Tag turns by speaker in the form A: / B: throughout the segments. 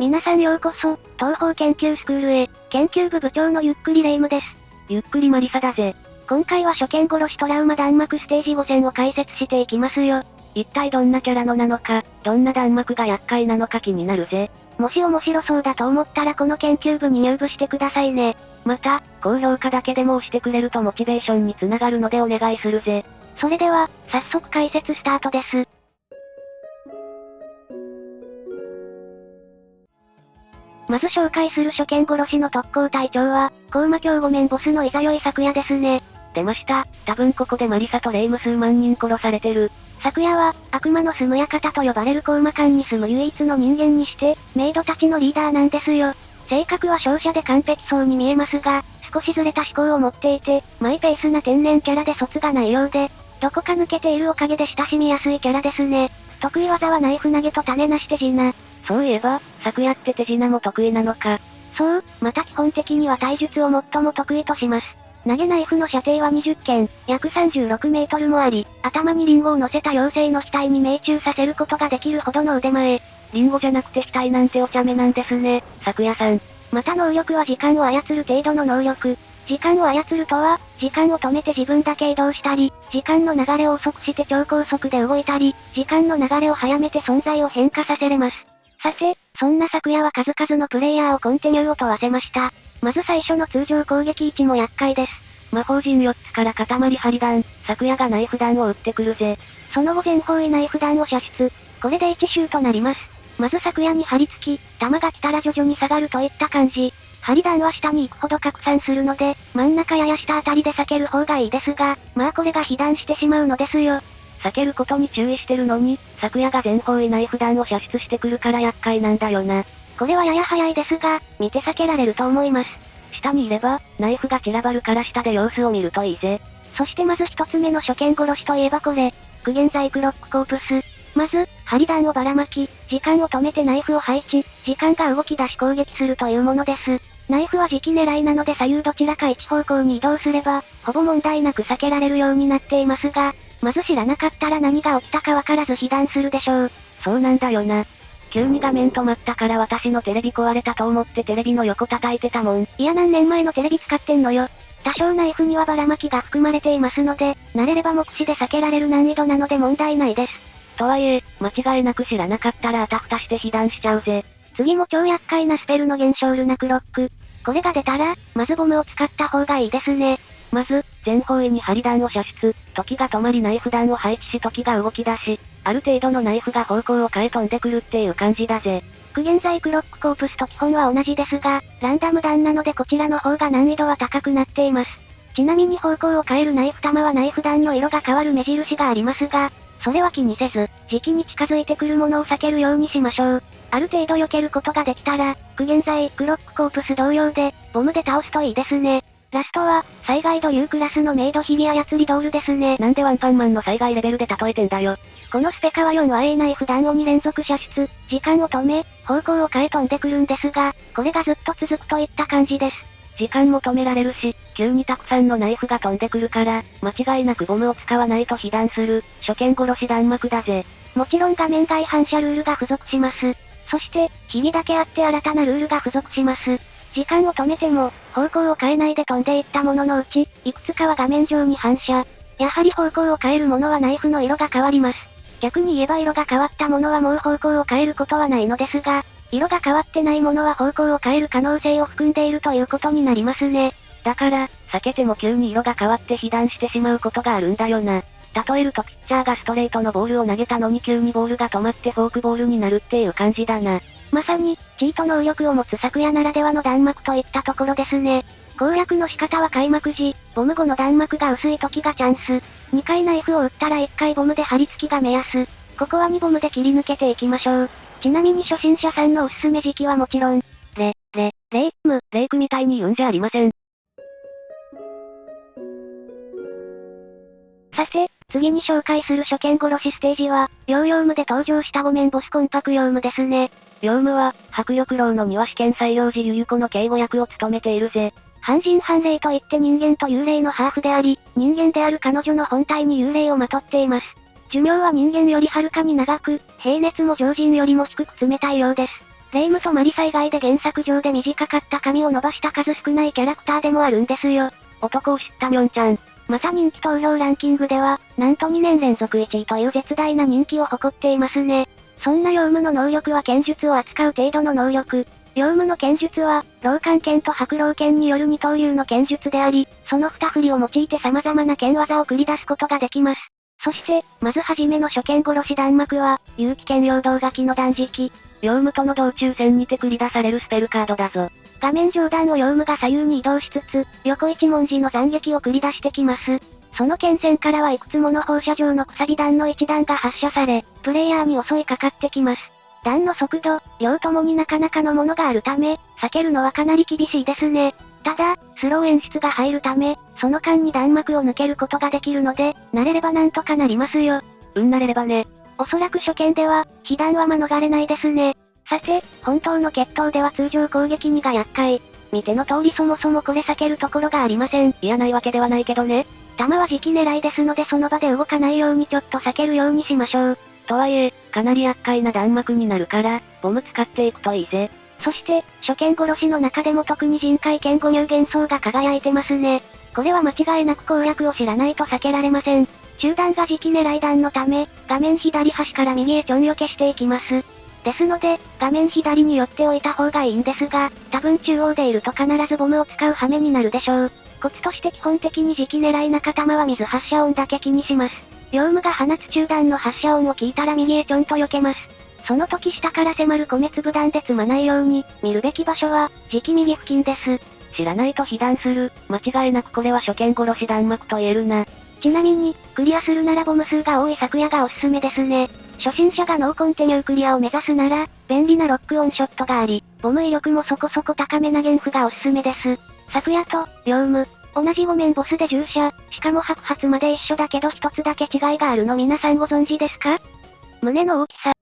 A: 皆さんようこそ、東方研究スクールへ、研究部部長のゆっくりレ夢ムです。
B: ゆっくりマリサだぜ。
A: 今回は初見殺しトラウマ弾幕ステージ5戦を解説していきますよ。
B: 一体どんなキャラのなのか、どんな弾幕が厄介なのか気になるぜ。
A: もし面白そうだと思ったらこの研究部に入部してくださいね。
B: また、高評価だけでも押してくれるとモチベーションにつながるのでお願いするぜ。
A: それでは、早速解説スタートです。まず紹介する初見殺しの特攻隊長は、高魔教御面ボスのいざよい咲夜ですね。
B: 出ました。多分ここでマリサとレイム数万人殺されてる。
A: 咲夜は、悪魔の住む館と呼ばれる高魔館に住む唯一の人間にして、メイドたちのリーダーなんですよ。性格は勝者で完璧そうに見えますが、少しずれた思考を持っていて、マイペースな天然キャラで卒がないようで、どこか抜けているおかげで親しみやすいキャラですね。得意技はナイフ投げと種なし手品。
B: そういえば、昨夜って手品も得意なのか。
A: そう、また基本的には体術を最も得意とします。投げナイフの射程は20剣、約36メートルもあり、頭にリンゴを乗せた妖精の額に命中させることができるほどの腕前。
B: リンゴじゃなくて額なんてお茶目なんですね、昨夜さん。
A: また能力は時間を操る程度の能力。時間を操るとは、時間を止めて自分だけ移動したり、時間の流れを遅くして超高速で動いたり、時間の流れを早めて存在を変化させれます。さて、そんな昨夜は数々のプレイヤーをコンティニューを問わせました。まず最初の通常攻撃位置も厄介です。
B: 魔法陣4つから塊針弾、昨夜がナイフ弾を撃ってくるぜ。
A: その後全方位ナイフ弾を射出。これで1周となります。まず昨夜に張り付き、弾が来たら徐々に下がるといった感じ。針弾は下に行くほど拡散するので、真ん中やや下あたりで避ける方がいいですが、まあこれが被弾してしまうのですよ。
B: 避けることに注意してるのに、昨夜が全方位ナイフ弾を射出してくるから厄介なんだよな。
A: これはやや早いですが、見て避けられると思います。
B: 下にいれば、ナイフが散らばるから下で様子を見るといいぜ。
A: そしてまず一つ目の初見殺しといえばこれ、苦現在クロックコープス。まず、針弾をばらまき、時間を止めてナイフを配置、時間が動き出し攻撃するというものです。ナイフは時期狙いなので左右どちらか一方向に移動すれば、ほぼ問題なく避けられるようになっていますが、まず知らなかったら何が起きたかわからず被弾するでしょう。
B: そうなんだよな。急に画面止まったから私のテレビ壊れたと思ってテレビの横叩いてたもん。
A: いや何年前のテレビ使ってんのよ。多少ナイフにはばらまきが含まれていますので、慣れれば目視で避けられる難易度なので問題ないです。
B: とはいえ、間違いなく知らなかったらあたふたして被弾しちゃうぜ。
A: 次も超厄介なスペルの現象ルナクロック。これが出たら、まずボムを使った方がいいですね。
B: まず、全方位に針弾を射出、時が止まりナイフ弾を配置し時が動き出し、ある程度のナイフが方向を変え飛んでくるっていう感じだぜ。
A: 苦現在クロックコープスと基本は同じですが、ランダム弾なのでこちらの方が難易度は高くなっています。ちなみに方向を変えるナイフ弾はナイフ弾の色が変わる目印がありますが、それは気にせず、時期に近づいてくるものを避けるようにしましょう。ある程度避けることができたら、苦現在クロックコープス同様で、ボムで倒すといいですね。ラストは、災害ドリュークラスのメイド日々操りドールですね。
B: なんでワンパンマンの災害レベルで例えてんだよ。
A: このスペカは4は A ナイフ弾を2連続射出、時間を止め、方向を変え飛んでくるんですが、これがずっと続くといった感じです。
B: 時間も止められるし、急にたくさんのナイフが飛んでくるから、間違いなくボムを使わないと被弾する、初見殺し弾幕だぜ。
A: もちろん画面外反射ルールが付属します。そして、日々だけあって新たなルールが付属します。時間を止めても、方向を変えないで飛んでいったもののうち、いくつかは画面上に反射。やはり方向を変えるものはナイフの色が変わります。逆に言えば色が変わったものはもう方向を変えることはないのですが、色が変わってないものは方向を変える可能性を含んでいるということになりますね。
B: だから、避けても急に色が変わって被弾してしまうことがあるんだよな。例えるとピッチャーがストレートのボールを投げたのに急にボールが止まってフォークボールになるっていう感じだな。
A: まさに、チート能力を持つ昨夜ならではの弾幕といったところですね。攻略の仕方は開幕時、ボム後の弾幕が薄い時がチャンス。2回ナイフを撃ったら1回ボムで張り付きが目安。ここは2ボムで切り抜けていきましょう。ちなみに初心者さんのおすすめ時期はもちろん、レイクみたいに言うんじゃありません。さて、次に紹介する初見殺しステージは、ヨーヨームで登場した5面ボス魂魄ヨームですね。
B: ヨームは、白翼楼の庭師兼西洋寺ゆゆ子の警護役を務めているぜ。
A: 半人半霊といって人間と幽霊のハーフであり、人間である彼女の本体に幽霊をまとっています。寿命は人間よりはるかに長く、平熱も常人よりも低く冷たいようです。レイムとマリサ以外で原作上で短かった髪を伸ばした数少ないキャラクターでもあるんですよ。
B: 男を知ったミョンちゃん。
A: また人気投票ランキングでは、なんと2年連続1位という絶大な人気を誇っていますね。そんなヨウムの能力は剣術を扱う程度の能力。ヨウムの剣術は、老漢剣と白老剣による二刀流の剣術であり、その二振りを用いて様々な剣技を繰り出すことができます。そして、まずはじめの初剣殺し弾幕は、有機剣陽動書きの断食。
B: ヨウムとの道中戦にて繰り出されるスペルカードだぞ。
A: 画面上段をヨウムが左右に移動しつつ、横一文字の斬撃を繰り出してきます。その剣線からはいくつもの放射状のくさび弾の一弾が発射され、プレイヤーに襲いかかってきます。弾の速度、量ともになかなかのものがあるため、避けるのはかなり厳しいですね。ただ、スロー演出が入るため、その間に弾幕を抜けることができるので、慣れればなんとかなりますよ。
B: 慣れればね。
A: おそらく初見では、被弾は免れないですね。さて、本当の決闘では通常攻撃2が厄介。見ての通りそもそもこれ避けるところがありません。
B: いやないわけではないけどね。
A: 弾は時期狙いですのでその場で動かないようにちょっと避けるようにしましょう。
B: とはいえ、かなり厄介な弾幕になるから、ボム使っていくといいぜ。
A: そして、初見殺しの中でも特に人海剣五入幻想が輝いてますね。これは間違いなく攻略を知らないと避けられません。中段が時期狙い弾のため、画面左端から右へちょんよけしていきます。ですので、画面左に寄っておいた方がいいんですが、多分中央でいると必ずボムを使う羽目になるでしょう。コツとして基本的に時期狙い中弾は水発射音だけ気にします。ヨウムが放つ中弾の発射音を聞いたら右へちょんと避けます。その時下から迫る米粒弾で積まないように、見るべき場所は、時期右付近です。
B: 知らないと被弾する。間違いなくこれは初見殺し弾幕と言えるな。
A: ちなみに、クリアするならボム数が多い昨夜がおすすめですね。初心者がノーコンティニュークリアを目指すなら、便利なロックオンショットがあり、ボム威力もそこそこ高めなゲンフがおすすめです。昨夜と、ヨウム。同じ5面ボスで従者、しかも白髪まで一緒だけど一つだけ違いがあるの皆さんご存知ですか？胸の大きさ。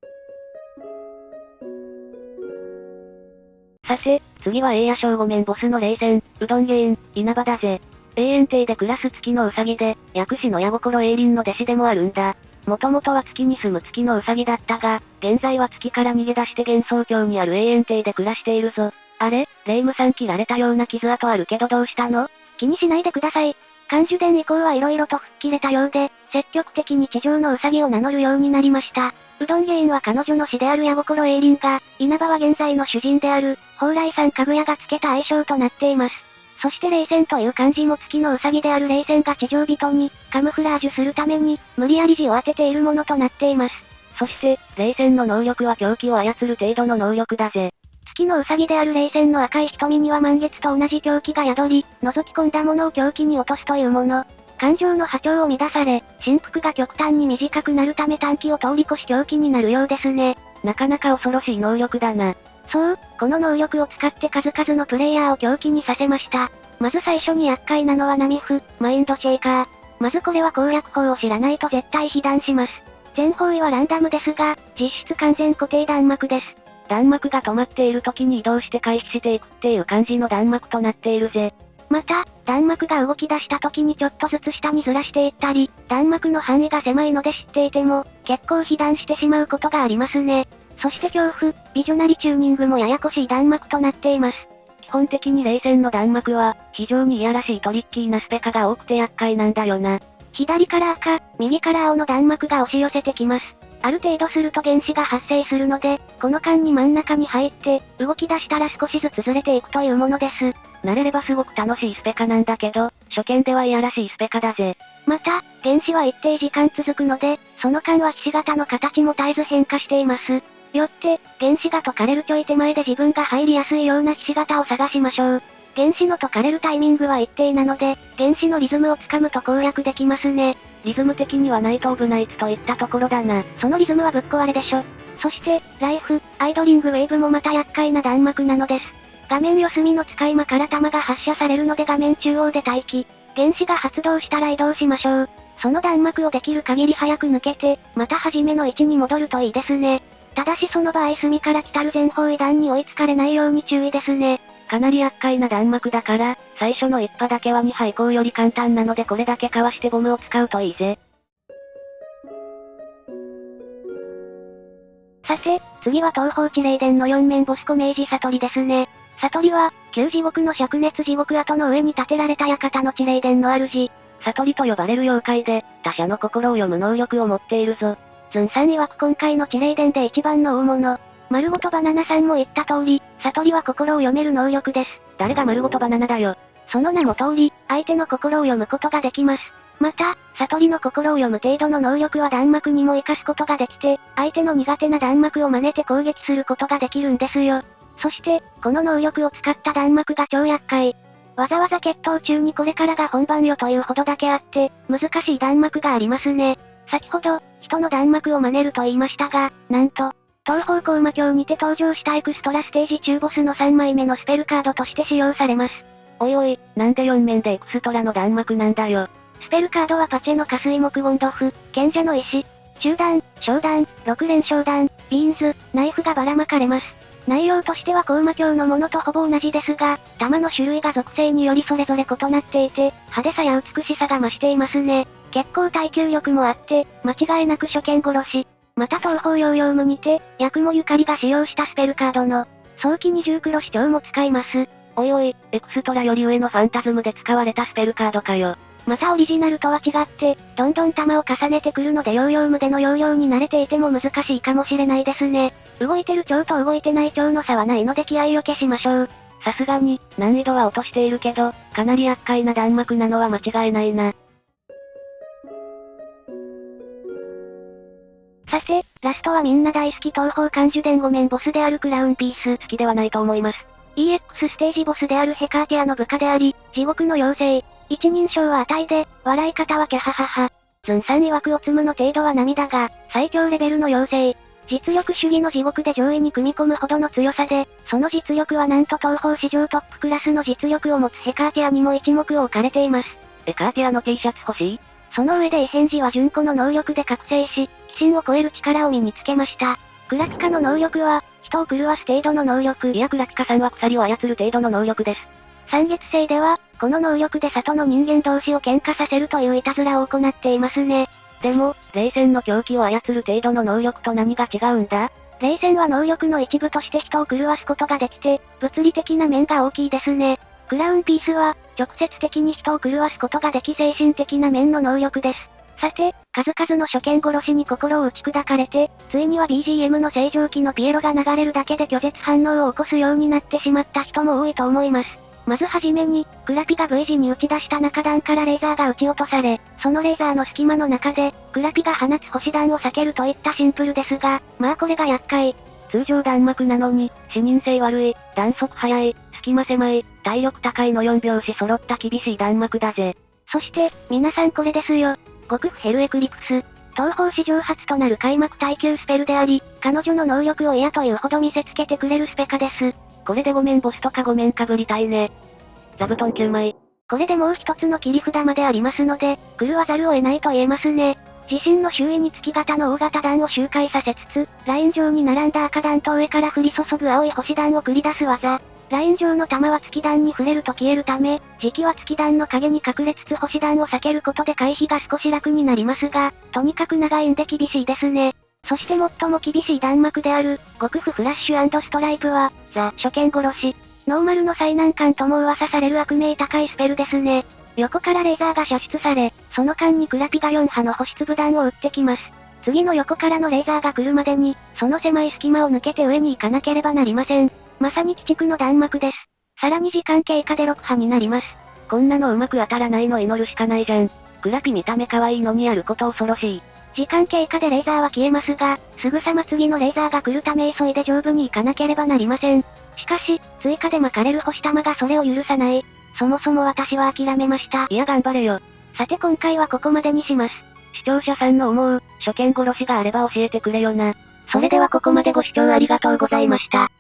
B: さて、次は栄夜小5面ボスの霊戦、うどんゲーン、稲葉だぜ。永遠帝で暮らす月のうさぎで、薬師の矢心栄林の弟子でもあるんだ。もともとは月に住む月のうさぎだったが、現在は月から逃げ出して幻想郷にある永遠帝で暮らしているぞ。あれ、霊夢さん切られたような傷跡あるけどどうしたの？
A: 気にしないでください。漢樹伝以降は色々と吹っ切れたようで、積極的に地上のうさぎを名乗るようになりました。うどんゲーンは彼女の師である矢心栄林が、稲葉は現在の主人である、蓬莱さんかぐやがつけた愛称となっています。そして霊戦という漢字も月のうさぎである霊戦が地上人に、カムフラージュするために、無理やり字を当てているものとなっています。
B: そして、霊戦の能力は狂気を操る程度の能力だぜ。
A: 月のうさぎである霊戦の赤い瞳には満月と同じ狂気が宿り、覗き込んだものを狂気に落とすというもの。感情の波長を乱され、振幅が極端に短くなるため短期を通り越し狂気になるようですね。
B: なかなか恐ろしい能力だな。
A: そう、この能力を使って数々のプレイヤーを狂気にさせました。まず最初に厄介なのはナミフ、マインドシェイカー。まずこれは攻略法を知らないと絶対被弾します。全方位はランダムですが、実質完全固定弾幕です。
B: 弾幕が止まっている時に移動して回避していくっていう感じの弾幕となっているぜ。
A: また、弾幕が動き出した時にちょっとずつ下にずらしていったり、弾幕の範囲が狭いので知っていても、結構被弾してしまうことがありますね。そして恐怖、ビジョナリチューニングもややこしい弾幕となっています。
B: 基本的に霊戦の弾幕は、非常にいやらしいトリッキーなスペカが多くて厄介なんだよな。
A: 左から赤、右から青の弾幕が押し寄せてきます。ある程度すると原子が発生するので、この間に真ん中に入って、動き出したら少しずつずれていくというものです。
B: 慣れればすごく楽しいスペカなんだけど、初見ではいやらしいスペカだぜ。
A: また、原子は一定時間続くので、その間はひし形の形も絶えず変化しています。よって、原子が解かれるちょい手前で自分が入りやすいようなひし形を探しましょう。原子の解かれるタイミングは一定なので、原子のリズムをつかむと攻略できますね。
B: リズム的にはナイト・オブ・ナイツといったところだな。
A: そのリズムはぶっ壊れでしょ。そして、ライフ、アイドリングウェーブもまた厄介な弾幕なのです。画面四隅の使い魔から弾が発射されるので画面中央で待機。原子が発動したら移動しましょう。その弾幕をできる限り早く抜けて、また初めの位置に戻るといいですね。ただしその場合隅から来たる全方位弾に追いつかれないように注意ですね。
B: かなり厄介な弾幕だから、最初の一波だけは2波以降より簡単なのでこれだけかわしてボムを使うといいぜ。
A: さて、次は東方地雷伝の4面ボスコ明治悟りですね。悟りは、旧地獄の灼熱地獄跡の上に建てられた館の地雷伝の主。
B: 悟りと呼ばれる妖怪で、他者の心を読む能力を持っているぞ。
A: ズンさん曰く今回の地雷伝で一番の大物。丸ごとバナナさんも言った通り、悟りは心を読める能力です。
B: 誰が丸ごとバナナだよ。
A: その名も通り、相手の心を読むことができます。また、悟りの心を読む程度の能力は弾幕にも活かすことができて、相手の苦手な弾幕を真似て攻撃することができるんですよ。そして、この能力を使った弾幕が超厄介。わざわざ決闘中にこれからが本番よというほどだけあって、難しい弾幕がありますね。先ほど、人の弾幕を真似ると言いましたが、なんと、東方高魔境にて登場したエクストラステージ中ボスの3枚目のスペルカードとして使用されます。
B: おいおい、なんで4面でエクストラの弾幕なんだよ。
A: スペルカードはパチェの下水木ゴンドフ、賢者の石、中弾、小弾、6連昇弾、ビーンズ、ナイフがばらまかれます。内容としては高魔境のものとほぼ同じですが、弾の種類が属性によりそれぞれ異なっていて、派手さや美しさが増していますね。結構耐久力もあって、間違いなく初見殺し。また東方ヨーヨームにて、ヤクモゆかりが使用したスペルカードの、早期二重黒視聴も使います。
B: おいおい、エクストラより上のファンタズムで使われたスペルカードかよ。
A: またオリジナルとは違って、どんどん弾を重ねてくるのでヨーヨームでのヨーヨーに慣れていても難しいかもしれないですね。動いてる蝶と動いてない蝶の差はないので気合を消しましょう。
B: さすがに、難易度は落としているけど、かなり厄介な弾幕なのは間違いないな。
A: さて、ラストはみんな大好き東方漢樹伝5面ボスであるクラウンピース。
B: 好きではないと思います。
A: EX ステージボスであるヘカーティアの部下であり、地獄の妖精。一人称は値で、笑い方はキャハハハ。ズンさん曰くおつむの程度は涙が、最強レベルの妖精。実力主義の地獄で上位に組み込むほどの強さで、その実力はなんと東方史上トップクラスの実力を持つヘカーティアにも一目置かれています。
B: ヘカーティアの T シャツ欲しい？
A: その上で異変時は純子の能力で覚醒し、鬼神を超える力を身につけました。クラピカの能力は、人を狂わす程度の能力。
B: いやクラピカさんは鎖を操る程度の能力です。
A: 三月星では、この能力で里の人間同士を喧嘩させるといういたずらを行っていますね。
B: でも、霊線の狂気を操る程度の能力と何が違うんだ？
A: 霊線は能力の一部として人を狂わすことができて、物理的な面が大きいですね。クラウンピースは、直接的に人を狂わすことができ精神的な面の能力です。さて、数々の初見殺しに心を打ち砕かれて、ついには BGM の正常期のピエロが流れるだけで拒絶反応を起こすようになってしまった人も多いと思います。まずはじめに、クラピが V 字に打ち出した中弾からレーザーが撃ち落とされ、そのレーザーの隙間の中で、クラピが放つ星弾を避けるといったシンプルですが、まあこれが厄介。
B: 通常弾幕なのに、視認性悪い、弾速速い、隙間狭い、体力高いの4拍子揃った厳しい弾幕だぜ。
A: そして、皆さんこれですよ。極不ヘルエクリプス。東方史上初となる開幕耐久スペルであり、彼女の能力を嫌というほど見せつけてくれるスペカです。
B: これで5面ボスとか5面被りたいね。座布団9枚。
A: これでもう一つの切り札までありますので、狂わざるを得ないと言えますね。自身の周囲に月型の大型弾を周回させつつ、ライン上に並んだ赤弾と上から降り注ぐ青い星弾を繰り出す技。ライン上の弾は月弾に触れると消えるため、時期は月弾の影に隠れつつ星弾を避けることで回避が少し楽になりますが、とにかく長いんで厳しいですね。そして最も厳しい弾幕である、極不フラッシュ&ストライプは、ザ・初見殺し。ノーマルの最難関とも噂される悪名高いスペルですね。横からレーザーが射出され、その間にクラピが4波の星粒弾を撃ってきます。次の横からのレーザーが来るまでに、その狭い隙間を抜けて上に行かなければなりません。まさに鬼畜の弾幕です。さらに時間経過で6波になります。
B: こんなのうまく当たらないの祈るしかないじゃん。クラピ見た目可愛いのにやること恐ろしい。
A: 時間経過でレーザーは消えますが、すぐさま次のレーザーが来るため急いで上部に行かなければなりません。しかし、追加で巻かれる星玉がそれを許さない。そもそも私は諦めました。
B: いや頑張れよ。
A: さて今回はここまでにします。
B: 視聴者さんの思う、初見殺しがあれば教えてくれよな。それではここまでご視聴ありがとうございました。